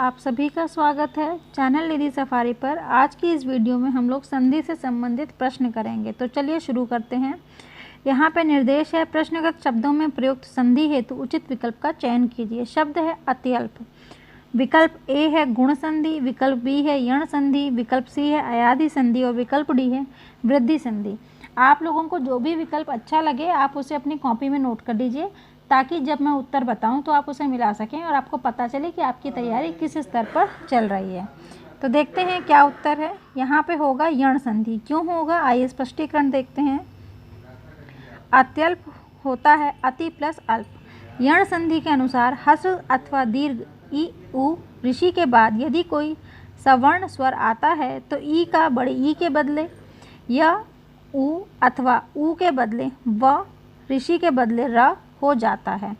आप सभी का स्वागत है चैनल निधि सफारी पर। आज की इस वीडियो में हम लोग संधि से संबंधित प्रश्न करेंगे। तो चलिए शुरू करते हैं। यहाँ पे निर्देश है, प्रश्नगत शब्दों में प्रयुक्त संधि हेतु उचित विकल्प का चयन कीजिए। शब्द है अत्यल्प। विकल्प ए है गुण संधि, विकल्प बी है यण संधि, विकल्प सी है अयादि संधि और विकल्प डी है वृद्धि संधि। आप लोगों को जो भी विकल्प अच्छा लगे आप उसे अपनी कॉपी में नोट कर लीजिए, ताकि जब मैं उत्तर बताऊं तो आप उसे मिला सकें और आपको पता चले कि आपकी तैयारी किस स्तर पर चल रही है। तो देखते हैं क्या उत्तर है। यहाँ पे होगा यण संधि। क्यों होगा, आइए स्पष्टीकरण देखते हैं। अत्यल्प होता है अति प्लस अल्प। यण संधि के अनुसार ह्रस्व अथवा दीर्घ ई उ ऋषि के बाद यदि कोई सवर्ण स्वर आता है तो ई का बड़े ई के बदले या उ अथवा उ के बदले व ऋषि के बदले र हो जाता है।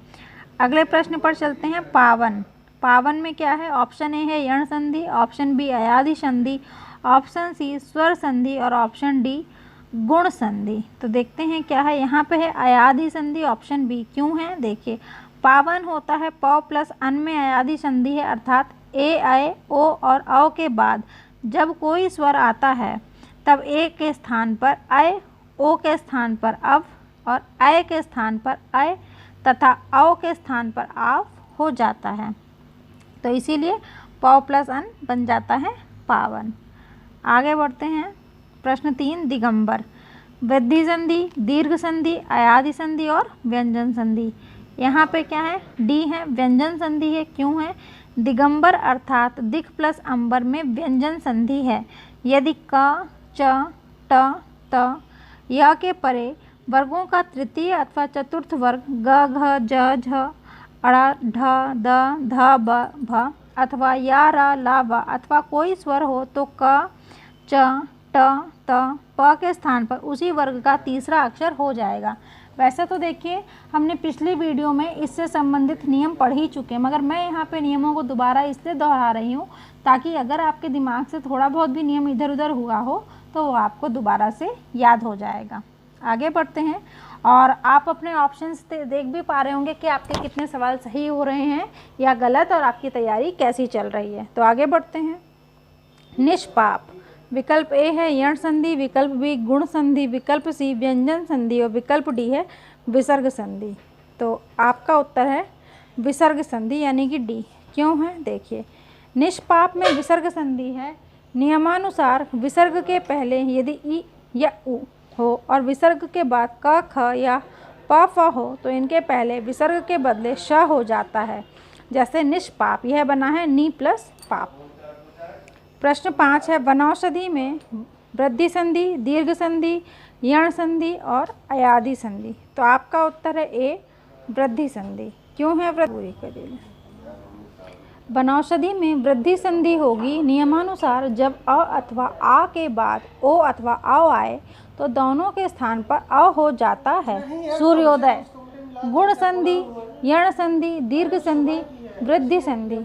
अगले प्रश्न पर चलते हैं। पावन। पावन में क्या है? ऑप्शन ए है यण संधि, ऑप्शन बी अयादि संधि, ऑप्शन सी स्वर संधि और ऑप्शन डी गुण संधि। तो देखते हैं क्या है। यहाँ पे है अयादि संधि, ऑप्शन बी। क्यों है, देखिए पावन होता है प प्लस अन में अयादि संधि है, अर्थात ए आए ओ और औ के बाद जब कोई स्वर आता है तब ए के स्थान पर अय, ओ के स्थान पर अव और अय के स्थान पर अय तथा औ के स्थान पर आव हो जाता है। तो इसीलिए प प्लस अन बन जाता है पावन। आगे बढ़ते हैं। प्रश्न 3 दिगंबर। वृद्धि संधि, दीर्घ संधि, अयादि संधि और व्यंजन संधि। यहाँ पे क्या है? डी है व्यंजन संधि है। क्यों है? दिगंबर अर्थात दिख प्लस अंबर में व्यंजन संधि है। यदि क च ट त या के परे वर्गों का तृतीय अथवा चतुर्थ वर्ग ग घ ज झ अड़ा ढ द ध ब भ अथवा या रा ला व अथवा कोई स्वर हो तो क च ट त प के स्थान पर उसी वर्ग का तीसरा अक्षर हो जाएगा। वैसे तो देखिए हमने पिछली वीडियो में इससे संबंधित नियम पढ़ ही चुके हैं, मगर मैं यहाँ पे नियमों को दोबारा इसलिए दोहरा रही हूँ ताकि अगर आपके दिमाग से थोड़ा बहुत भी नियम इधर उधर हुआ हो तो वो आपको दोबारा से याद हो जाएगा। आगे बढ़ते हैं और आप अपने ऑप्शंस देख भी पा रहे होंगे कि आपके कितने सवाल सही हो रहे हैं या गलत और आपकी तैयारी कैसी चल रही है। तो आगे बढ़ते हैं। निष्पाप। विकल्प ए है यण संधि, विकल्प बी गुण संधि, विकल्प सी व्यंजन संधि और विकल्प डी है विसर्ग संधि। तो आपका उत्तर है विसर्ग संधि यानी कि डी। क्यों है, देखिए निष्पाप में विसर्ग संधि है। नियमानुसार विसर्ग के पहले यदि ई या उ हो और विसर्ग के बाद क ख या प फ हो तो इनके पहले विसर्ग के बदले श हो जाता है। जैसे निष्पाप, यह बना है नी प्लस पाप। प्रश्न 5 है वनौषधि में वृद्धि संधि, दीर्घ संधि, यण संधि और अयादि संधि। तो आपका उत्तर है ए वृद्धि संधि। क्यों है वृद्धि? करिए। वनौषधि में वृद्धि संधि होगी नियमानुसार जब अ अथवा आ के बाद ओ अथवा औ आए तो दोनों के स्थान पर अ हो जाता है। सूर्योदय। गुण संधि, यण संधि, दीर्घ संधि, वृद्धि संधि।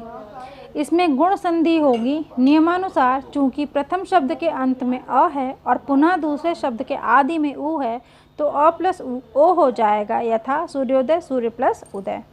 इसमें गुण संधि होगी नियमानुसार चूंकि प्रथम शब्द के अंत में अ है और पुनः दूसरे शब्द के आदि में उ है तो अ प्लस ओ हो जाएगा, यथा सूर्योदय सूर्य प्लस उदय।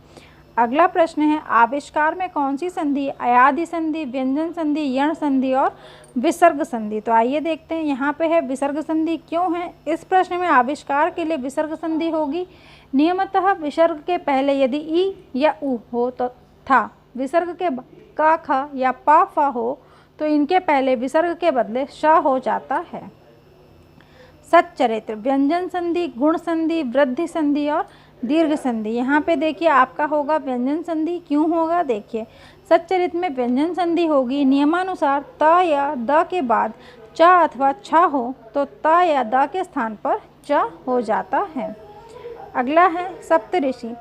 अगला प्रश्न है आविष्कार में कौन सी संधि अयादि संधि, व्यंजन संधि, यण संधि और विसर्ग संधि। तो आइए देखते हैं। यहाँ पे है विसर्ग संधि। क्यों है? इस प्रश्न में आविष्कार के लिए विसर्ग संधि होगी। नियमतः विसर्ग के पहले यदि ई या उ हो तो था, विसर्ग के क ख या प फ हो तो इनके पहले विसर्ग के बदले श हो जाता है। सच्चरित्र। व्यंजन संधि, गुण संधि, वृद्धि संधि और दीर्घ संधि। यहाँ पे देखिए आपका होगा व्यंजन संधि। क्यों होगा, देखिए सच्चरित्र में व्यंजन संधि होगी नियमानुसार त या द के बाद च अथवा छ हो तो त या द के स्थान पर च हो जाता है। अगला है सप्तऋषि।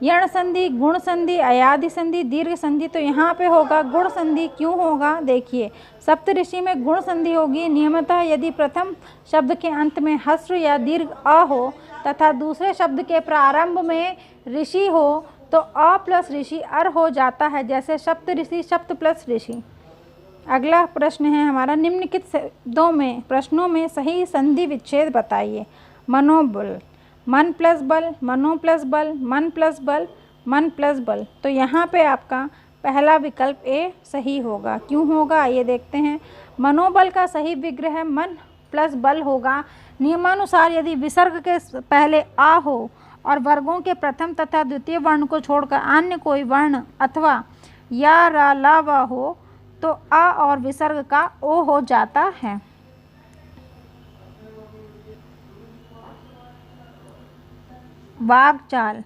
यण संधि, गुण संधि, अयादि संधि, दीर्घ संधि। तो यहाँ पे होगा गुण संधि। क्यों होगा, देखिए सप्तऋषि में गुण संधि होगी नियमतः यदि प्रथम शब्द के अंत में ह्रस्व या दीर्घ अ हो तथा दूसरे शब्द के प्रारंभ में ऋषि हो तो अ प्लस ऋषि अर हो जाता है, जैसे सप्त ऋषि शब्द प्लस ऋषि। अगला प्रश्न है हमारा निम्नलिखित प्रश्नों में सही संधि विच्छेद बताइए। मनोबल। मन प्लस बल, मनो प्लस बल, मन प्लस बल, मन प्लस बल। तो यहाँ पे आपका पहला विकल्प ए सही होगा। क्यों होगा ये देखते हैं। मनोबल का सही विग्रह है मन प्लस बल होगा। नियमानुसार यदि विसर्ग के पहले आ हो और वर्गों के प्रथम तथा द्वितीय वर्ण को छोड़कर अन्य कोई वर्ण अथवा या रा ला वा हो तो आ और विसर्ग का ओ हो जाता है। वाग चाल,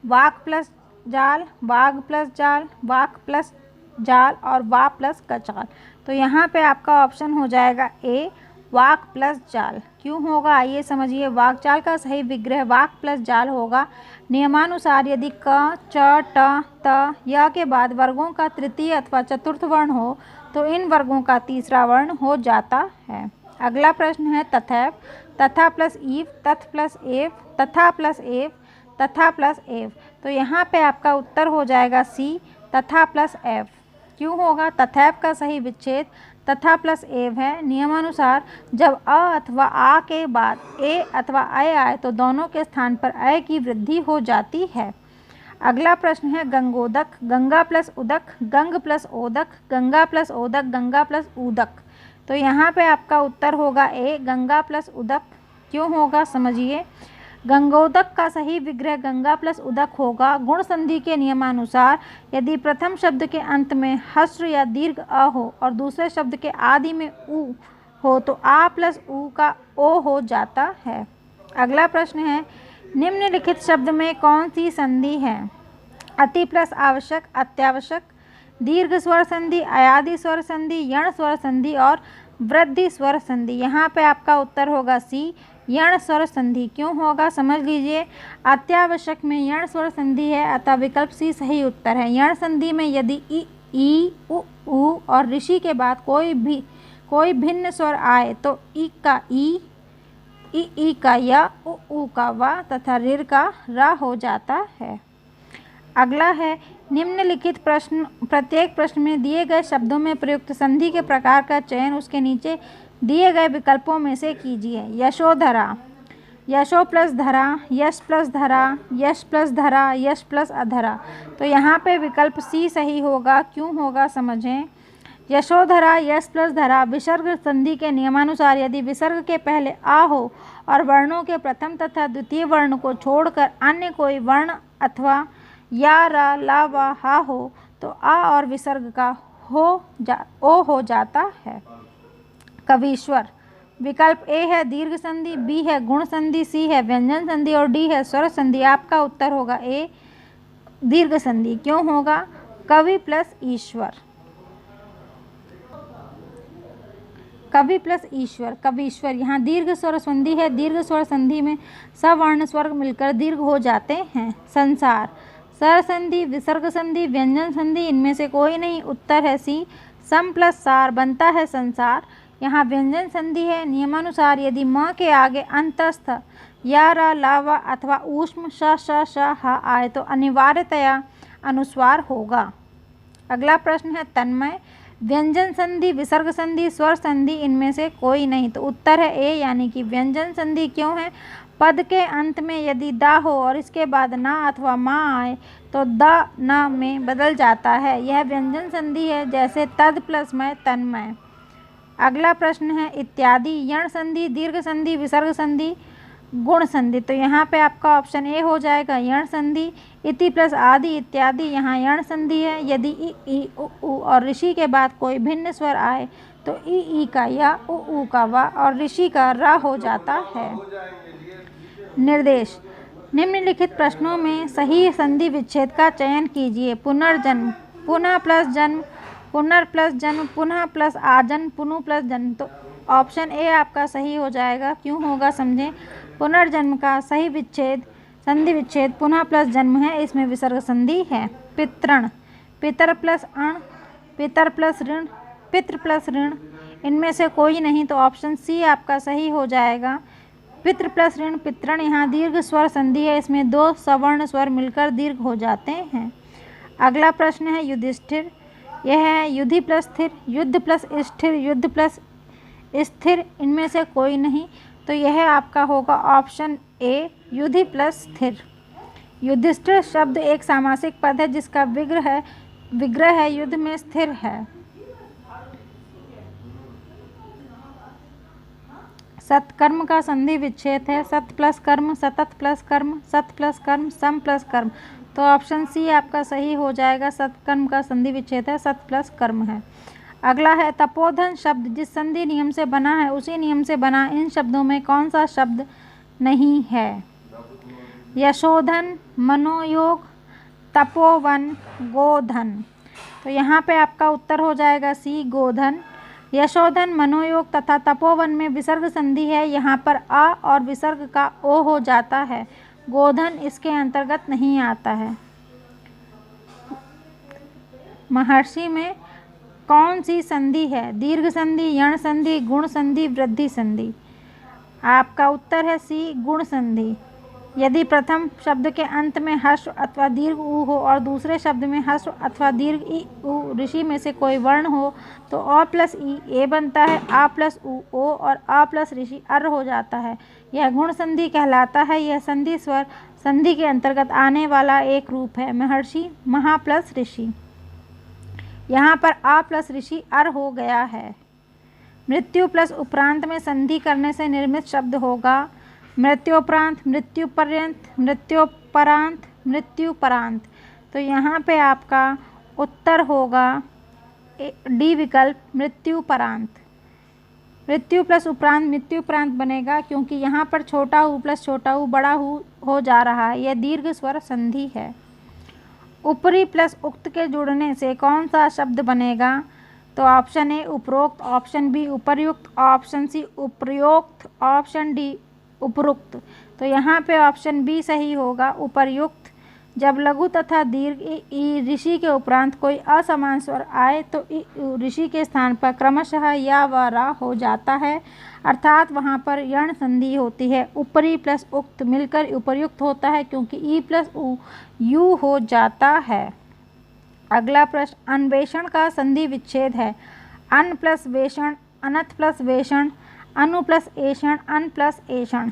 वाक प्लस जाल, वाग प्लस जाल, वाक प्लस जाल और वा प्लस कचाल। तो यहाँ पे आपका ऑप्शन हो जाएगा ए वाक प्लस जाल। क्यों होगा आइए समझिए। वाक चाल का सही विग्रह वाक प्लस जाल होगा। नियमानुसार यदि क च ट त य के बाद वर्गों का तृतीय अथवा चतुर्थ वर्ण हो तो इन वर्गों का तीसरा वर्ण हो जाता है। अगला प्रश्न है तथैव, तथा प्लस ईव, तथ प्लस एव, तथा प्लस एव, तथा प्लस एव। तो यहाँ पे आपका उत्तर हो जाएगा सी तथा प्लस एव। क्यों होगा। तथैव का सही विच्छेद तथा प्लस एव है। नियमानुसार जब अ अथवा आ के बाद ए अथवा अय आए तो दोनों के स्थान पर अय की वृद्धि हो जाती है। अगला प्रश्न है गंगोदक, गंगा प्लस उदक, गंग प्लस ओदक, गंगा प्लस ओदक, गंगा प्लस ऊदक। तो यहाँ पे आपका उत्तर होगा ए गंगा प्लस उदक। क्यों होगा समझिए। गंगोदक का सही विग्रह गंगा प्लस उदक होगा। गुण संधि के नियमानुसार यदि प्रथम शब्द के अंत में हस्र या दीर्घ अ हो और दूसरे शब्द के आदि में उ हो तो आ प्लस उ का ओ हो जाता है। अगला प्रश्न है निम्नलिखित शब्द में कौन सी संधि है। अति प्लस आवश्यक, अत्यावश्यक, दीर्घ स्वर संधि, अयादि स्वर संधि, यण स्वर संधि और वृद्धि स्वर संधि। यहाँ पे आपका उत्तर होगा सी यण स्वर संधि। क्यों होगा समझ लीजिए। अत्यावश्यक में यण स्वर संधि है अतः विकल्प सी सही उत्तर है। यण संधि में यदि ई उ और ऋषि के बाद कोई भिन्न स्वर आए तो ई का ई का या उ का वा तथा ऋ का रा हो जाता है। अगला है निम्नलिखित प्रश्न प्रत्येक प्रश्न में दिए गए शब्दों में प्रयुक्त संधि के प्रकार का चयन उसके नीचे दिए गए विकल्पों में से कीजिए। यशोधरा, यशो प्लस धरा, यश प्लस धरा, यश प्लस धरा, यश प्लस अधरा। तो यहाँ पे विकल्प सी सही होगा। क्यों होगा समझें। यशोधरा यश प्लस धरा विसर्ग संधि के नियमानुसार यदि विसर्ग के पहले आ हो और वर्णों के प्रथम तथा द्वितीय वर्ण को छोड़कर अन्य कोई वर्ण अथवा या रा ला वा हा हो तो आ और विसर्ग का ओ हो जाता है। कवीश्वर, विकल्प ए है दीर्घ संधि, बी है गुण संधि, सी है व्यंजन संधि और डी है स्वर संधि। आपका उत्तर होगा ए दीर्घ संधि। क्यों होगा। कवि प्लस ईश्वर, कवि प्लस ईश्वर, कवीश्वर। यहाँ दीर्घ स्वर संधि है। दीर्घ स्वर संधि में सवर्ण स्वर मिलकर दीर्घ हो जाते हैं। संसार, स्वर संधि, विसर्ग संधि, व्यंजन संधि, इनमें से कोई नहीं। उत्तर है सी सम प्लस सार बनता है संसार। यहाँ व्यंजन संधि है। नियमानुसार यदि म के आगे अंतस्थ या रा लावा अथवा ऊष्म श हा आए तो अनिवार्यतया अनुस्वार होगा। अगला प्रश्न है तन्मय, व्यंजन संधि, विसर्ग संधि, स्वर संधि, इनमें से कोई नहीं। तो उत्तर है ए यानी कि व्यंजन संधि। क्यों है। पद के अंत में यदि दा हो और इसके बाद ना अथवा माँ आए तो द न में बदल जाता है। यह व्यंजन संधि है। जैसे तद प्लस मय तन्मय। अगला प्रश्न है इत्यादि, यण संधि, दीर्घ संधि, विसर्ग संधि, गुण संधि। तो यहाँ पे आपका ऑप्शन ए हो जाएगा यण संधि। इति प्लस आदि इत्यादि, यहाँ यण संधि है। यदि ई उ और ऋषि के बाद कोई भिन्न स्वर आए तो ई का या उ का वा और ऋषि का रा हो जाता है। निर्देश, निम्नलिखित प्रश्नों में सही संधि विच्छेद का चयन कीजिए। पुनर्जन्म, पुनः प्लस जन्म, पुनर् प्लस जन्म, पुनः प्लस आजन्म, पुनु प्लस जन्म। तो ऑप्शन ए आपका सही हो जाएगा। क्यों होगा समझें। पुनर्जन्म का सही विच्छेद संधि विच्छेद पुनः प्लस जन्म है। इसमें विसर्ग संधि है। पितृण, पितर प्लस अण, पितर प्लस ऋण, पितृ प्लस ऋण, इनमें से कोई नहीं। तो ऑप्शन सी आपका सही हो जाएगा। पितृ प्लस ऋण पितृण, यहाँ दीर्घ स्वर संधि है। इसमें दो सवर्ण स्वर मिलकर दीर्घ हो जाते हैं। अगला प्रश्न है युधिष्ठिर, यह है युधि प्लस स्थिर, युद्ध प्लस स्थिर, युद्ध प्लस स्थिर, इनमें से कोई नहीं। तो यह आपका होगा ऑप्शन ए युधि प्लस स्थिर। युधिष्ठिर शब्द एक सामासिक पद है जिसका विग्रह है विग्रह है, युद्ध में स्थिर है। सत्कर्म का संधि विच्छेद है, सत प्लस कर्म, सतत प्लस कर्म, सत प्लस कर्म, सम प्लस कर्म। तो ऑप्शन सी आपका सही हो जाएगा। सत्कर्म का संधि विच्छेद है, सत प्लस कर्म है। अगला है तपोधन शब्द जिस संधि नियम से बना है उसी नियम से बना इन शब्दों में कौन सा शब्द नहीं है? यशोधन, मनोयोग, तपोवन, गोधन। तो यहाँ पे आपका उत्तर हो जाएगा सी, गोधन। यशोधन, मनोयोग तथा तपोवन में विसर्ग संधि है, यहाँ पर आ और विसर्ग का ओ हो जाता है। गोधन इसके अंतर्गत नहीं आता है। महर्षि में कौन सी संधि है? दीर्घ संधि, यण संधि, गुण संधि, वृद्धि संधि। आपका उत्तर है सी, गुण संधि। यदि प्रथम शब्द के अंत में ह्रस्व अथवा दीर्घ ऊ हो और दूसरे शब्द में ह्रस्व अथवा दीर्घ ई ऊ ऋषि में से कोई वर्ण हो तो अ प्लस ई ए बनता है, आ प्लस ऊ ओ और आ प्लस ऋषि अर हो जाता है। यह गुण संधि कहलाता है। यह संधि स्वर संधि के अंतर्गत आने वाला एक रूप है। महर्षि, महा प्लस ऋषि। यहाँ पर आ प्लस ऋषि अर हो गया है। मृत्यु प्लस उपरांत में संधि करने से निर्मित शब्द होगा मृत्योपरांत, मृत्युपर्यंत, मृत्योपरांत, मृत्युपरांत। तो यहाँ पे आपका उत्तर होगा डी विकल्प, मृत्युपरांत। मृत्यु प्लस उपरांत मृत्युपरांत बनेगा क्योंकि यहाँ पर छोटा हु प्लस छोटा हु बड़ा हु हो जा रहा है। यह दीर्घ स्वर संधि है। ऊपरी प्लस उक्त के जुड़ने से कौन सा शब्द बनेगा? तो ऑप्शन ए उपरोक्त, ऑप्शन बी उपर्युक्त, ऑप्शन सी उपर्युक्त, ऑप्शन डी उपरुक्त। तो यहाँ पे ऑप्शन बी सही होगा, उपर्युक्त। जब लघु तथा दीर्घ ई ऋषि के उपरांत कोई असमान स्वर आए तो ई ऋषि के स्थान पर क्रमशः या व रा हो जाता है, अर्थात वहाँ पर यण संधि होती है। ऊपरी प्लस उक्त मिलकर उपर्युक्त होता है क्योंकि ई प्लस उ यू हो जाता है। अगला प्रश्न अन्वेषण का संधि विच्छेद है। अन प्लस वेषण, अनथ प्लस वेषण, अनु प्लस एषण, अन प्लस एषण।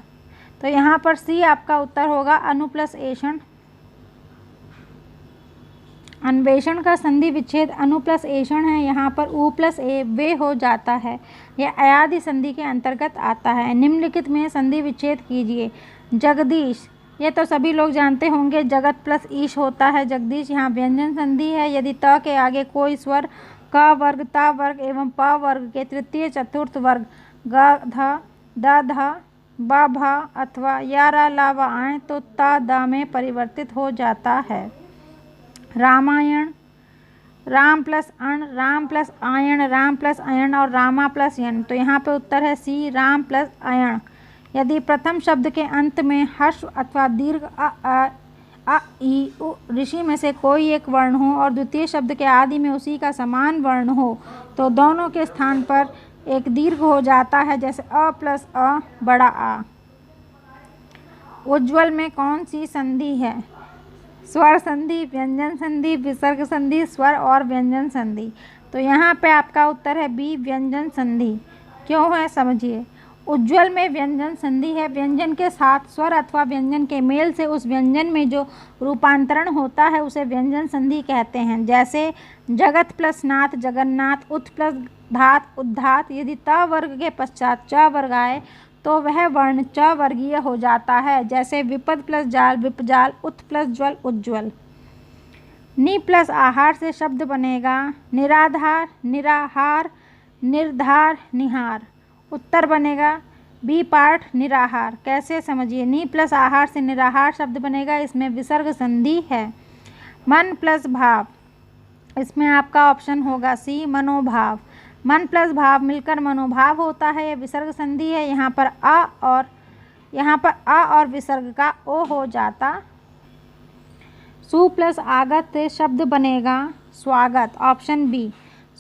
तो यहाँ पर सी आपका उत्तर होगा, अनु प्लस एषण। अन्वेषण का संधि विच्छेद अनु प्लस एषण है। यहाँ पर उ प्लस ए वे हो जाता है। यह अयादि संधि के अंतर्गत आता है। निम्नलिखित में संधि विच्छेद कीजिए। जगदीश, ये तो सभी लोग जानते होंगे, जगत प्लस ईश होता है जगदीश। यहाँ व्यंजन संधि है। यदि त के आगे कोई स्वर क वर्ग, ता वर्ग एवं प वर्ग के तृतीय चतुर्थ वर्ग ग ध, द ध, ब भ अथवा या रा ला व आए तो ता दा में परिवर्तित हो जाता है। रामायण, राम प्लस अण, राम प्लस आयण, राम प्लस अयण और रामा प्लस यण। तो यहाँ पे उत्तर है सी, राम प्लस अयण। यदि प्रथम शब्द के अंत में ह्रस्व अथवा दीर्घ अ ई उ ऋषि में से कोई एक वर्ण हो और द्वितीय शब्द के आदि में उसी का समान वर्ण हो तो दोनों के स्थान पर एक दीर्घ हो जाता है, जैसे अ प्लस अ बड़ा आ। उज्ज्वल में कौन सी संधि है? स्वर संधि, व्यंजन संधि, विसर्ग संधि, स्वर और व्यंजन संधि। तो यहाँ पे आपका उत्तर है बी, व्यंजन संधि। क्यों है समझिए। उज्ज्वल में व्यंजन संधि है। व्यंजन के साथ स्वर अथवा व्यंजन के मेल से उस व्यंजन में जो रूपांतरण होता है उसे व्यंजन संधि कहते हैं। जैसे जगत प्लस नाथ, जगन्नाथ, उत प्लस धात, उद्धात। यदि त वर्ग के पश्चात च वर्ग आए तो वह वर्ण च वर्गीय हो जाता है। जैसे विपद प्लस जाल, विपजाल, उत प्लस ज्वल, उज्ज्वल। नि प्लस आहार से शब्द बनेगा निराधार, निराहार, निर्धार, निहार। उत्तर बनेगा बी पार्ट, निराहार। कैसे समझिए। नि प्लस आहार से निराहार शब्द बनेगा, इसमें विसर्ग संधि है। मन प्लस भाव, इसमें आपका ऑप्शन होगा सी, मनोभाव। मन प्लस भाव मिलकर मनोभाव होता है। यह विसर्ग संधि है। यहाँ पर आ और विसर्ग का ओ हो जाता। सु प्लस आगत से शब्द बनेगा स्वागत, ऑप्शन बी।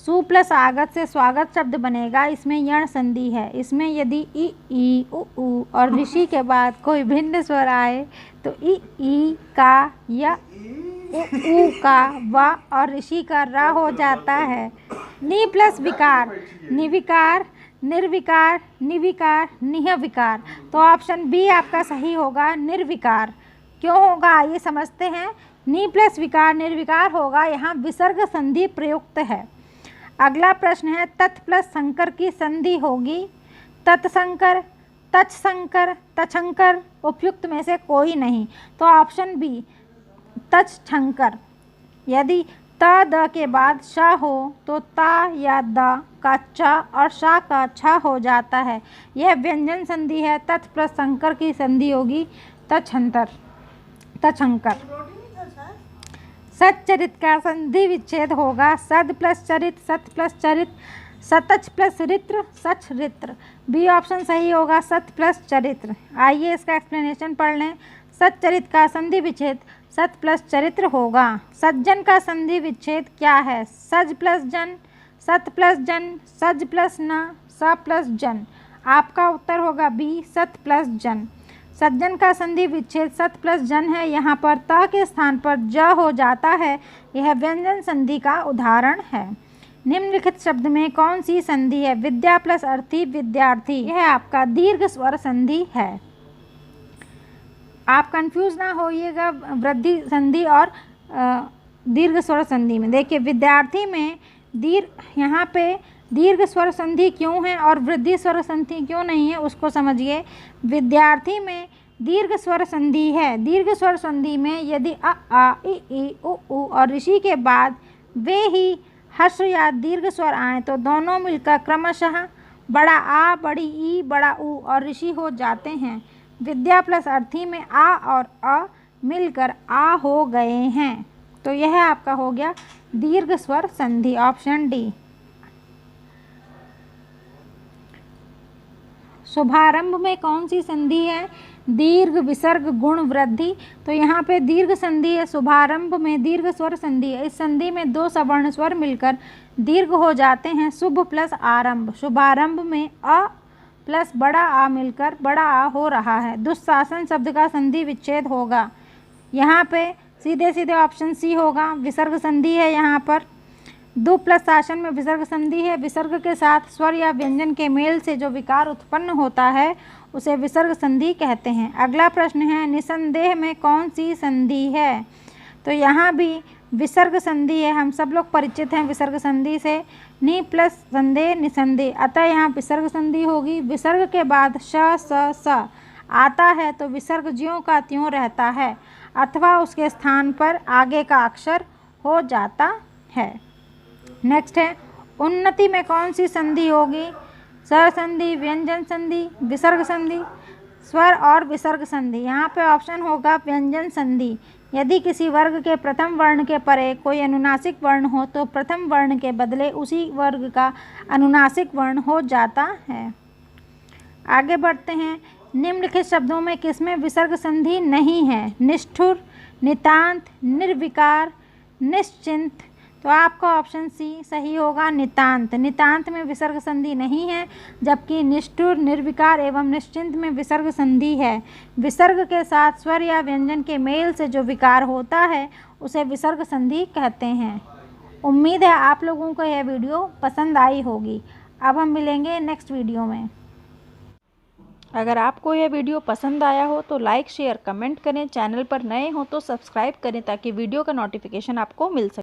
सु प्लस आगत से स्वागत शब्द बनेगा, इसमें यण संधि है। इसमें यदि ई उ और ऋषि के बाद कोई भिन्न स्वर आए तो ई का या उ का व और ऋषि का रा हो जाता है। नि प्लस विकार, निविकार, निर्विकार, निविकार, निहविकार। तो ऑप्शन बी आपका सही होगा, निर्विकार। क्यों होगा ये समझते हैं। नी प्लस विकार निर्विकार होगा, यहाँ विसर्ग संधि प्रयुक्त है। अगला प्रश्न है तत् प्लस संकर की संधि होगी तत्संकर, तत्संकर, तछंकर, उपयुक्त में से कोई नहीं। तो ऑप्शन बी तत्संकर। यदि त द के बाद श हो तो ता या द का च और शा का छ हो जाता है। यह व्यंजन संधि है। तत् प्लस संकर की संधि होगी तछंतर, तछंकर। सच्चरित का संधि विच्छेद होगा सद प्लस चरित, सत प्लस चरित, सतच प्लस रित्र, सच रित्र। बी ऑप्शन सही होगा, सत प्लस चरित्र। आइए इसका एक्सप्लेनेशन पढ़ लें। सच्चरित का संधि विच्छेद सत प्लस चरित्र होगा। सज्जन का संधि विच्छेद क्या है? सज प्लस जन, सत प्लस जन, सज प्लस न, स प्लस जन। आपका उत्तर होगा बी सत प्लस जन। सज्जन का संधि विच्छेद सत प्लस जन है। यहाँ पर त के स्थान पर ज हो जाता है। यह व्यंजन संधि का उदाहरण है। निम्नलिखित शब्द में कौन सी संधि है? विद्या प्लस अर्थी विद्यार्थी। यह आपका दीर्घ स्वर संधि है। आप कंफ्यूज ना होइएगा वृद्धि संधि और दीर्घ स्वर संधि में। देखिए विद्यार्थी में यहाँ पे दीर्घ स्वर संधि क्यों है और वृद्धि स्वर संधि क्यों नहीं है उसको समझिए। विद्यार्थी में दीर्घ स्वर संधि है। दीर्घ स्वर संधि में यदि अ आ इ ई उ ऊ और ऋषि के बाद वे ही हर्ष या दीर्घ स्वर आए तो दोनों मिलकर क्रमशः बड़ा आ, बड़ी ई, बड़ा ऊ और ऋषि हो जाते हैं। विद्या प्लस अर्थी में आ और अ मिलकर आ हो गए हैं। तो यह आपका हो गया दीर्घ स्वर संधि, ऑप्शन डी। शुभारंभ में कौन सी संधि है? दीर्घ विसर्ग गुण वृद्धि। तो यहाँ पे दीर्घ संधि है। शुभारंभ में दीर्घ स्वर संधि है। इस संधि में दो सवर्ण स्वर मिलकर दीर्घ हो जाते हैं। शुभ प्लस आरंभ। शुभारंभ में अ प्लस बड़ा आ मिलकर बड़ा आ हो रहा है। दुस्शासन शब्द का संधि विच्छेद होगा। यहाँ पे सीधे सीधे ऑप्शन सी होगा, विसर्ग संधि है। यहाँ पर दु प्लस शासन में विसर्ग संधि है। विसर्ग के साथ स्वर या व्यंजन के मेल से जो विकार उत्पन्न होता है उसे विसर्ग संधि कहते हैं। अगला प्रश्न है निसंदेह में कौन सी संधि है? तो यहाँ भी विसर्ग संधि है। हम सब लोग परिचित हैं विसर्ग संधि से। नि प्लस संदेह निसंदेह, अतः यहाँ विसर्ग संधि होगी। विसर्ग के बाद श स आता है तो विसर्ग ज्यों का त्यों रहता है अथवा उसके स्थान पर आगे का अक्षर हो जाता है। नेक्स्ट है उन्नति में कौन सी संधि होगी? स्वर संधि, व्यंजन संधि, विसर्ग संधि, स्वर और विसर्ग संधि। यहाँ पे ऑप्शन होगा व्यंजन संधि। यदि किसी वर्ग के प्रथम वर्ण के परे कोई अनुनासिक वर्ण हो तो प्रथम वर्ण के बदले उसी वर्ग का अनुनासिक वर्ण हो जाता है। आगे बढ़ते हैं। निम्नलिखित शब्दों में किसमें विसर्ग संधि नहीं है? निष्ठुर, नितांत, निर्विकार, निश्चिंत। तो आपका ऑप्शन सी सही होगा, नितांत। नितांत में विसर्ग संधि नहीं है, जबकि निष्ठुर, निर्विकार एवं निश्चिंत में विसर्ग संधि है। विसर्ग के साथ स्वर या व्यंजन के मेल से जो विकार होता है उसे विसर्ग संधि कहते हैं। उम्मीद है आप लोगों को यह वीडियो पसंद आई होगी। अब हम मिलेंगे नेक्स्ट वीडियो में। अगर आपको यह वीडियो पसंद आया हो तो लाइक, शेयर, कमेंट करें। चैनल पर नए हो तो सब्सक्राइब करें ताकि वीडियो का नोटिफिकेशन आपको मिल सके।